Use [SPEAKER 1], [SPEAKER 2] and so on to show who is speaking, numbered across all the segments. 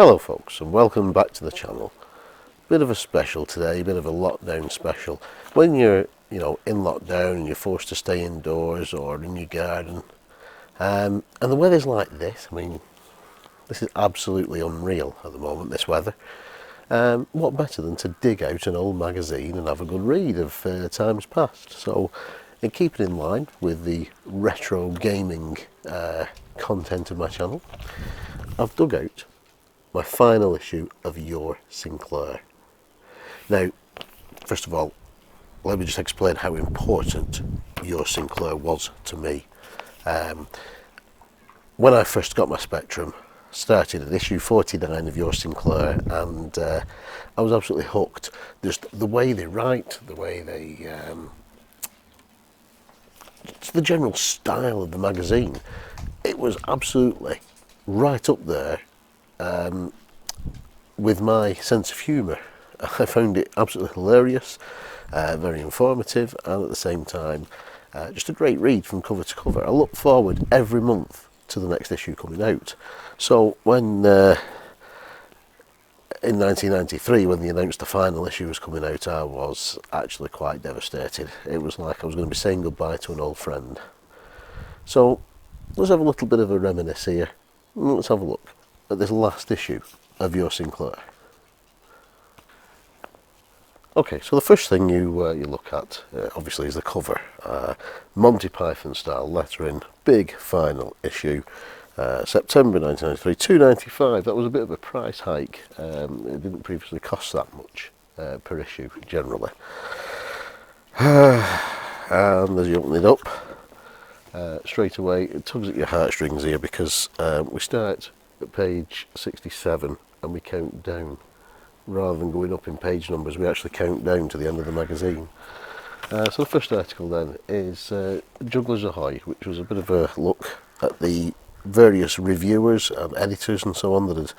[SPEAKER 1] Hello folks, and welcome back to the channel. Bit of a special today, bit of a lockdown special. When you're in lockdown and you're forced to stay indoors or in your garden, and the weather's like this, I mean, this is absolutely unreal at the moment, this weather. What better than to dig out an old magazine and have a good read of times past? So, in keeping in line with the retro gaming content of my channel, I've dug out my final issue of Your Sinclair. Now, first of all, let me just explain how important Your Sinclair was to me. When I first got my Spectrum, started at issue 49 of Your Sinclair, and I was absolutely hooked. Just the way they write, the way they, the general style of the magazine, it was absolutely right up there with my sense of humour. I found it absolutely hilarious, very informative, and at the same time, just a great read from cover to cover. I look forward every month to the next issue coming out. So when in 1993, when they announced the final issue was coming out, I was actually quite devastated. It was like I was going to be saying goodbye to an old friend. So let's have a little bit of a reminisce here. Let's have a look at this last issue of Your Sinclair. Okay, so the first thing you look at, obviously, is the cover. Monty Python style lettering, big final issue, September 1993, £2.95. That was a bit of a price hike. It didn't previously cost that much per issue, generally. And as you open it up, straight away, it tugs at your heartstrings here, because we start at page 67 and we count down. Rather than going up in page numbers, we actually count down to the end of the magazine. So the first article then is Jugglers Ahoy, which was a bit of a look at the various reviewers and editors and so on that had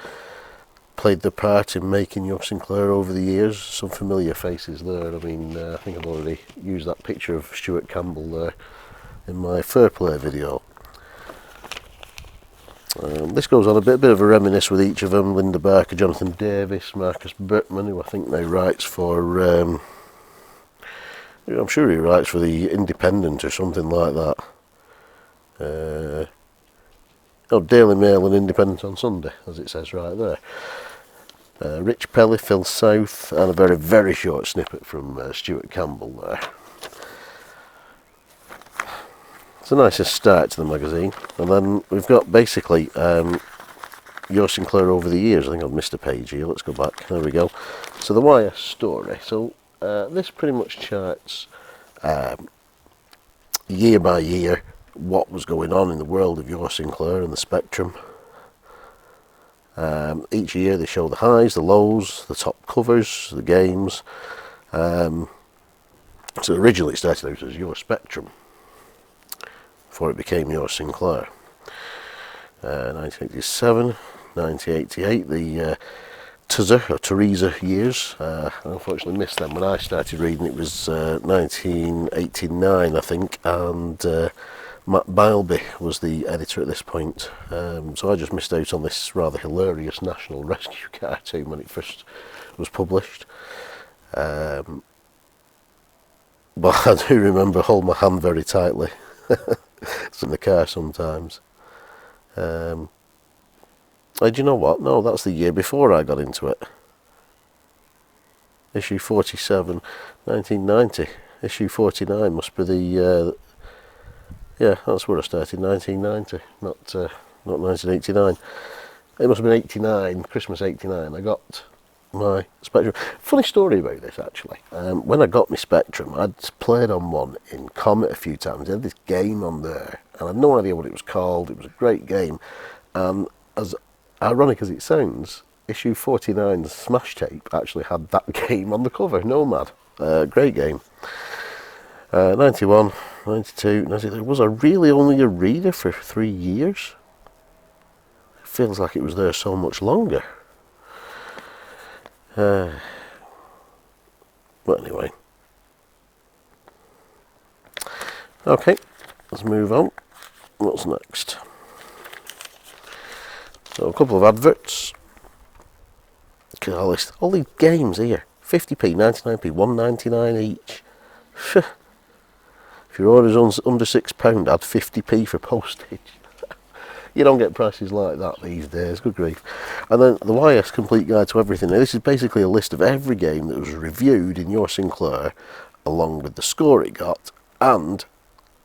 [SPEAKER 1] played their part in making Your Sinclair over the years. Some familiar faces there. I mean, I think I've already used that picture of Stuart Campbell there in my Fair Play video. This goes on a bit of a reminisce with each of them. Linda Barker, Jonathan Davis, Marcus Bertman, who I think now writes for, I'm sure he writes for the Independent or something like that. Daily Mail and Independent on Sunday, as it says right there. Rich Pelly, Phil South, and a very, very short snippet from Stuart Campbell there. It's the nicest start to the magazine, and then we've got basically Your Sinclair over the years. I think I've missed a page here. Let's go back. There we go. So the YS story. So this pretty much charts year by year what was going on in the world of Your Sinclair and the Spectrum. Each year they show the highs, the lows, the top covers, the games. So originally it started out as Your Spectrum, before it became Your Sinclair. 1987, 1988, the Teresa years. I unfortunately missed them. When I started reading it was 1989, I think, and Matt Bileby was the editor at this point. So I just missed out on this rather hilarious National Rescue cartoon when it first was published. But I do remember holding my hand very tightly. It's in the car sometimes. Do you know what? No, that's the year before I got into it. Issue 47, 1990. Issue 49 must be the... yeah, that's where I started, 1990, not 1989. It must have been 89, Christmas 89. I got my Spectrum. Funny story about this, actually. When I got my Spectrum, I'd played on one in Comet a few times. They had this game on there, and I had no idea what it was called. It was a great game, and as ironic as it sounds, issue 49's Smash Tape actually had that game on the cover, Nomad. Great game. 91, 92, 93. Was I really only a reader for 3 years? It feels like it was there so much longer. But anyway, okay, let's move on. What's next? So a couple of adverts. Look at all these games here. 50p, 99p, 1.99 each. If your order's under £6, add 50p for postage. You don't get prices like that these days, good grief. And then the YS Complete Guide to Everything. Now, this is basically a list of every game that was reviewed in Your Sinclair, along with the score it got, and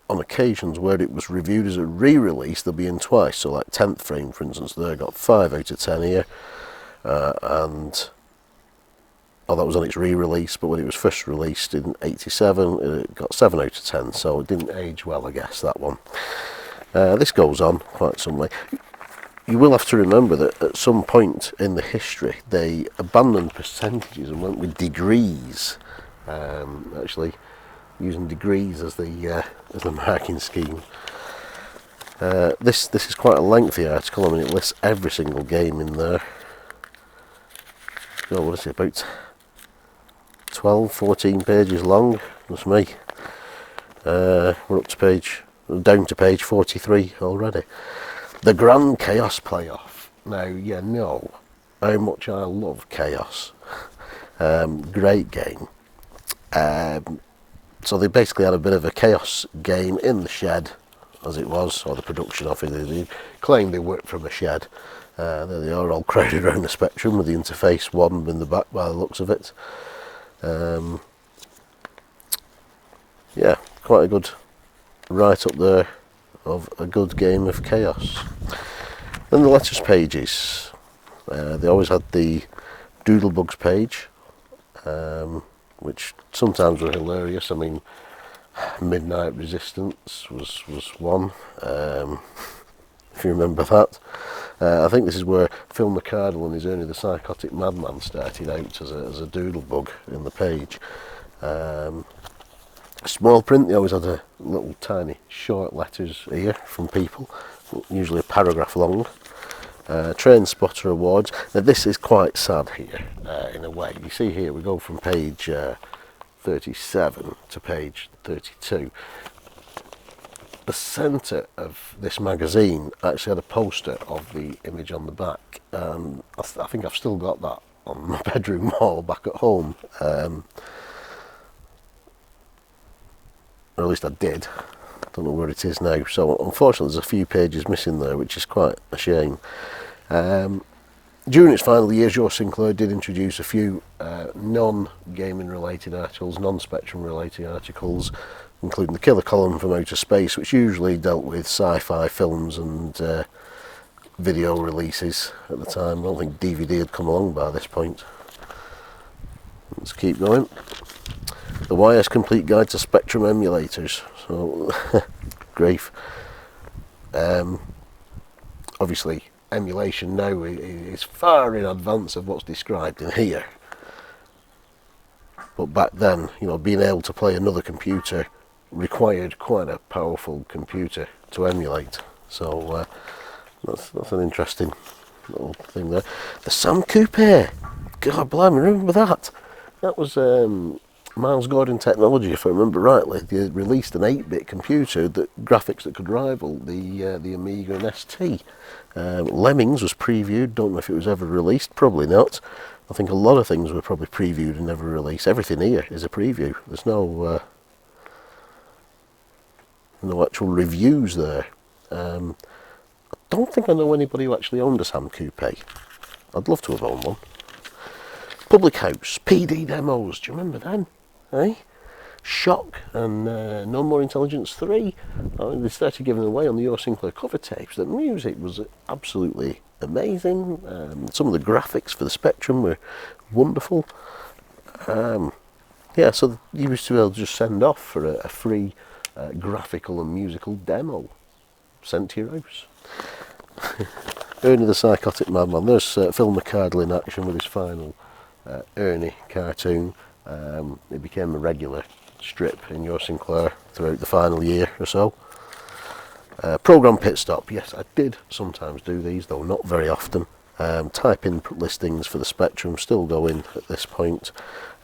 [SPEAKER 1] on occasions where it was reviewed as a re-release, they'll be in twice. So like 10th Frame, for instance, there got 5 out of 10 here. And that was on its re-release, but when it was first released in 87, it got 7 out of 10, so it didn't age well, I guess, that one. This goes on quite some way. You will have to remember that at some point in the history, they abandoned percentages and went with degrees, actually using degrees as the marking scheme. This is quite a lengthy article. I mean, it lists every single game in there. Oh, what is it, about 12, 14 pages long? That's me. We're down to page 43 already. The Grand Chaos Playoff. Now, you know how much I love Chaos. Great game. So they basically had a bit of a Chaos game in the shed, as it was, or the production of it. They claimed they worked from a shed. There they are, all crowded around the Spectrum with the interface one in the back by the looks of it. Yeah, quite a good write up there of a good game of Chaos. Then the letters pages. They always had the Doodlebugs page, which sometimes were hilarious. I mean, Midnight Resistance was one, if you remember that. I think this is where Phil McCardle and his Ernie the Psychotic Madman started out as a doodlebug in the page. Small print, they always had a little tiny short letters here from people, usually a paragraph long. Train Spotter Awards. Now this is quite sad here, in a way. You see here we go from page 37 to page 32. The centre of this magazine actually had a poster of the image on the back. I think I've still got that on my bedroom wall back at home. Or at least I did. Don't know where it is now. So unfortunately there's a few pages missing there, which is quite a shame. During its final years, Your Sinclair did introduce a few non-gaming related articles, non-Spectrum related articles, including the Killer Column from Outer Space, which usually dealt with sci-fi films and video releases at the time. I don't think DVD had come along by this point. Let's keep going. The YS Complete Guide to Spectrum Emulators. So, grief. Obviously, emulation now is far in advance of what's described in here. But back then, you know, being able to play another computer required quite a powerful computer to emulate. So that's an interesting little thing there. The Sam Coupe. God blimey, remember that? That was Miles Gordon Technology, if I remember rightly. They released an 8-bit computer graphics that could rival the Amiga and ST. Lemmings was previewed. Don't know if it was ever released. Probably not. I think a lot of things were probably previewed and never released. Everything here is a preview. There's no actual reviews there. I don't think I know anybody who actually owned a Sam Coupe. I'd love to have owned one. Public House, PD demos. Do you remember them? Eh? Shock and No More Intelligence 3. They started giving away on the Your Sinclair cover tapes. The music was absolutely amazing. Some of the graphics for the Spectrum were wonderful. Yeah, so you used to be able to just send off for a free graphical and musical demo sent to your house. Ernie the Psychotic Madman. There's Phil McCardle in action with his final Ernie cartoon. It became a regular strip in Your Sinclair throughout the final year or so. Program Pit Stop. Yes, I did sometimes do these, though not very often. Type in listings for the Spectrum, still go in at this point.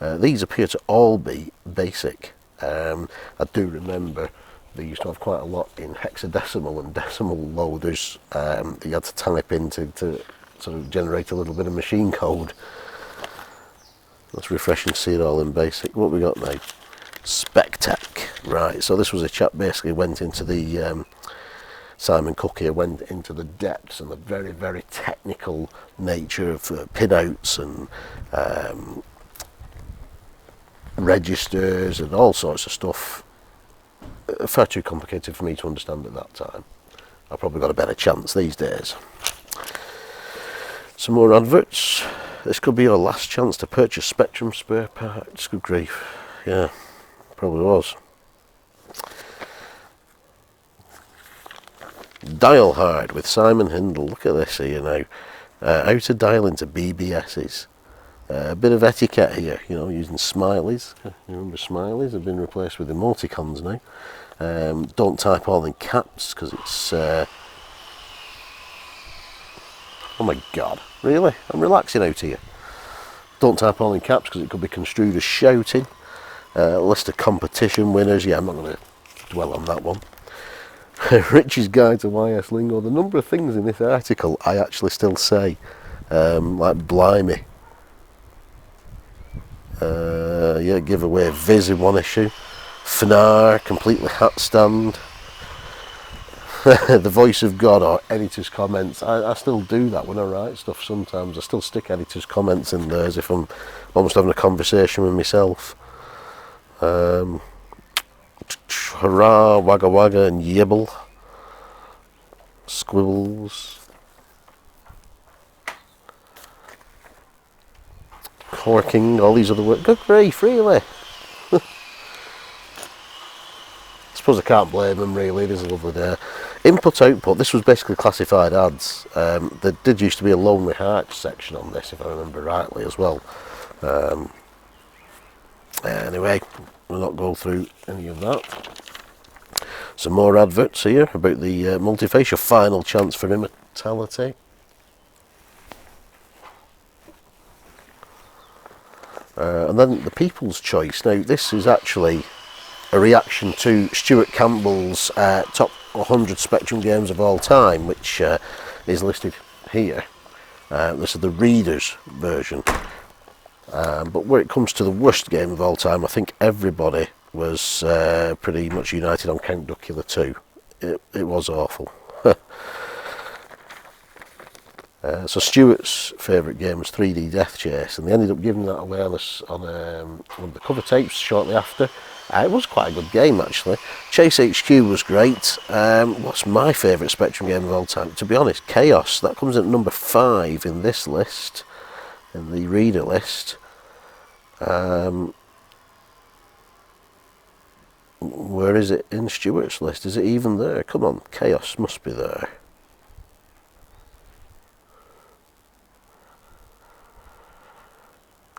[SPEAKER 1] These appear to all be basic. I do remember they used to have quite a lot in hexadecimal and decimal loaders that you had to type in to sort of generate a little bit of machine code. That's refreshing to see it all in basic. What we got now? Spectec. Right, so this was a chap basically went into the Simon Cook here went into the depths and the very, very technical nature of pinouts and registers and all sorts of stuff. Far too complicated for me to understand at that time. I've probably got a better chance these days. Some more adverts. This could be your last chance to purchase Spectrum spare parts. Good grief. Yeah, probably was. Dial hard with Simon Hindle. Look at this here now. How to dial into BBSs. A bit of etiquette here, you know, using smileys. You remember smileys have been replaced with emoticons now. Don't type all in caps because it's... oh my god, really? I'm relaxing out here. Don't type all in caps because it could be construed as shouting. List of competition winners. Yeah, I'm not going to dwell on that one. Rich's Guide to YS Lingo. The number of things in this article I actually still say. Like blimey. Yeah, give away Viz in one issue. FNAR, completely hat stand. The voice of God or editor's comments. I still do that when I write stuff sometimes. I still stick editor's comments in there as if I'm almost having a conversation with myself. Hurrah, Wagga Wagga and Yibble. Squibbles. Corking, all these other words. Good grief, really? I suppose I can't blame them, really. It is a lovely day. Input output. This was basically classified ads. There did used to be a Lonely Hearts section on this, if I remember rightly, as well. Anyway, we'll not go through any of that. Some more adverts here about the multiface, your final chance for immortality. And then the People's Choice. Now, this is actually a reaction to Stuart Campbell's top 100 Spectrum games of all time, which is listed here. This is the reader's version. But where it comes to the worst game of all time, I think everybody was pretty much united on Count Duckula 2. It was awful. So Stuart's favourite game was 3D Death Chase, and they ended up giving that away on one of the cover tapes shortly after. It was quite a good game, actually. Chase HQ was great. What's my favourite Spectrum game of all time? To be honest, Chaos. That comes at number 5 in this list, in the reader list. Where is it in Stuart's list? Is it even there? Come on, Chaos must be there.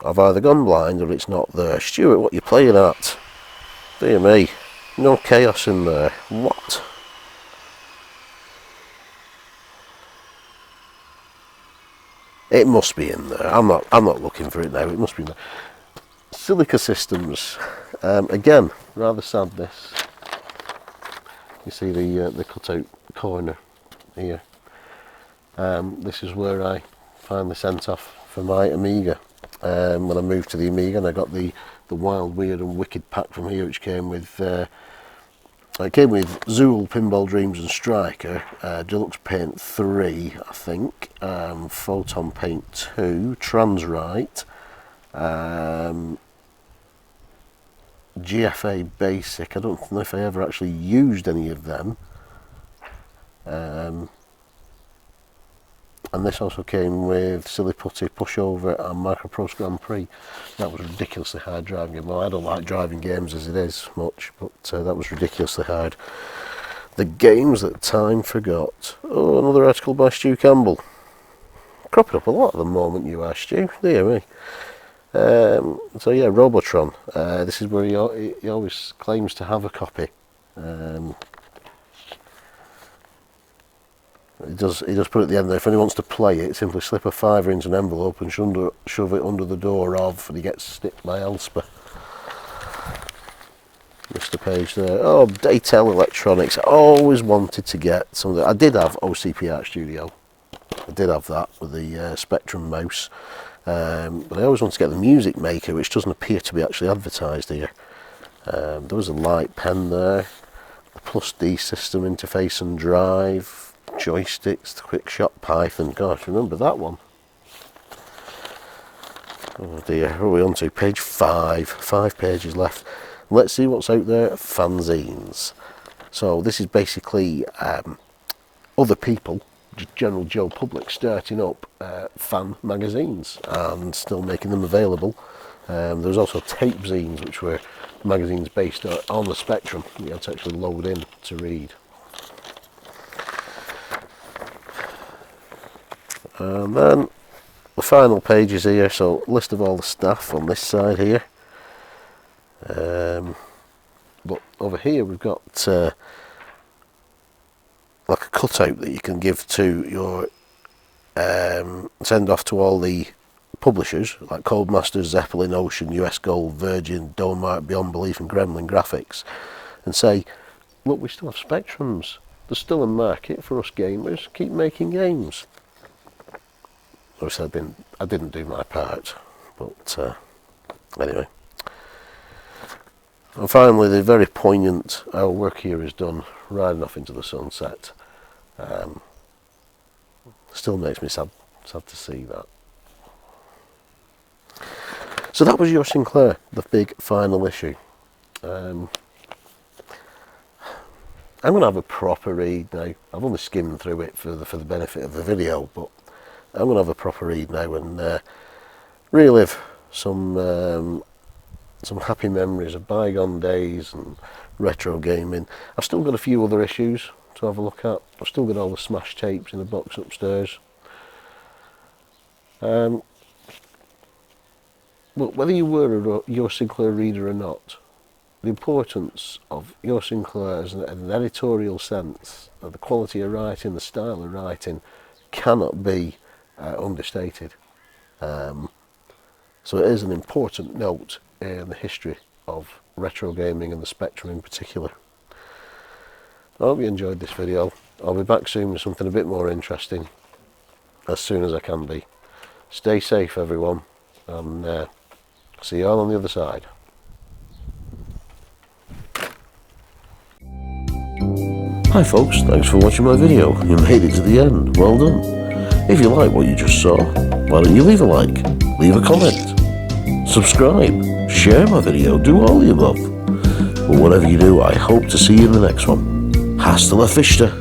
[SPEAKER 1] I've either gone blind or it's not there. Stuart, what are you playing at? Dear me, no Chaos in there. What? It must be in there. I'm not looking for it now. It must be in there. Silica Systems. Again, rather sad this. You see the cutout corner here. This is where I finally sent off for my Amiga. When I moved to the Amiga, and I got the Wild, Weird and Wicked pack from here, which came with Zool, Pinball Dreams and Striker, Deluxe Paint 3, I think, Photon Paint 2, Transrite, GFA Basic. I don't know if I ever actually used any of them. And this also came with Silly Putty, Pushover and Microprose Grand Prix. That was ridiculously hard driving game. Well, I don't like driving games as it is much, but that was ridiculously hard. The games that time forgot. Oh, another article by Stu Campbell. Cropping up a lot at the moment, you are, Stu. Dear me. So yeah, Robotron. This is where he always claims to have a copy. He does put it at the end there. If anyone wants to play it, simply slip a $5 into an envelope and shove it under the door of, and he gets sticked by Elspeth. Mr. Page there. Oh, Daytel Electronics. I always wanted to get some of the... I did have OCP Art Studio. I did have that with the Spectrum mouse. but I always want to get the music maker, which doesn't appear to be actually advertised here. There was a light pen there, the plus D system interface and drive, joysticks, the quick shot Python. Gosh, remember that one? Oh dear, who are we on to? Page 5. 5 pages left. Let's see what's out there. Fanzines. So this is basically other people, general Joe public, starting up fan magazines and still making them available. There was also tape zines, which were magazines based on the Spectrum you had to actually load in to read. And then the final page is here, so list of all the staff on this side here. But over here we've got like a cutout that you can give to your send off to all the publishers like Codemasters, Zeppelin, Ocean, US Gold, Virgin, Domark, Beyond Belief and Gremlin Graphics, and say, look, we still have Spectrums, there's still a market for us gamers, keep making games. Obviously I didn't do my part, but anyway. And finally, the very poignant, our work here is done, riding off into the sunset. Still makes me sad to see that. So that was Your Sinclair, the big final issue. I'm going to have a proper read now. I've only skimmed through it for the benefit of the video, but I'm going to have a proper read now and relive some happy memories of bygone days and retro gaming. I've still got a few other issues to have a look at. I've still got all the smash tapes in the box upstairs. But whether you were a Your Sinclair reader or not, the importance of Your Sinclair as an editorial sense, of the quality of writing, the style of writing, cannot be understated. So it is an important note in the history of retro gaming and the Spectrum in particular. I hope you enjoyed this video. I'll be back soon with something a bit more interesting as soon as I can be. Stay safe everyone, and see you all on the other side. Hi folks, thanks for watching my video. You made it to the end, well done. If you like what you just saw, why don't you leave a like, leave a comment, subscribe, share my video, do all the above. But whatever you do, I hope to see you in the next one. Hasta la vista.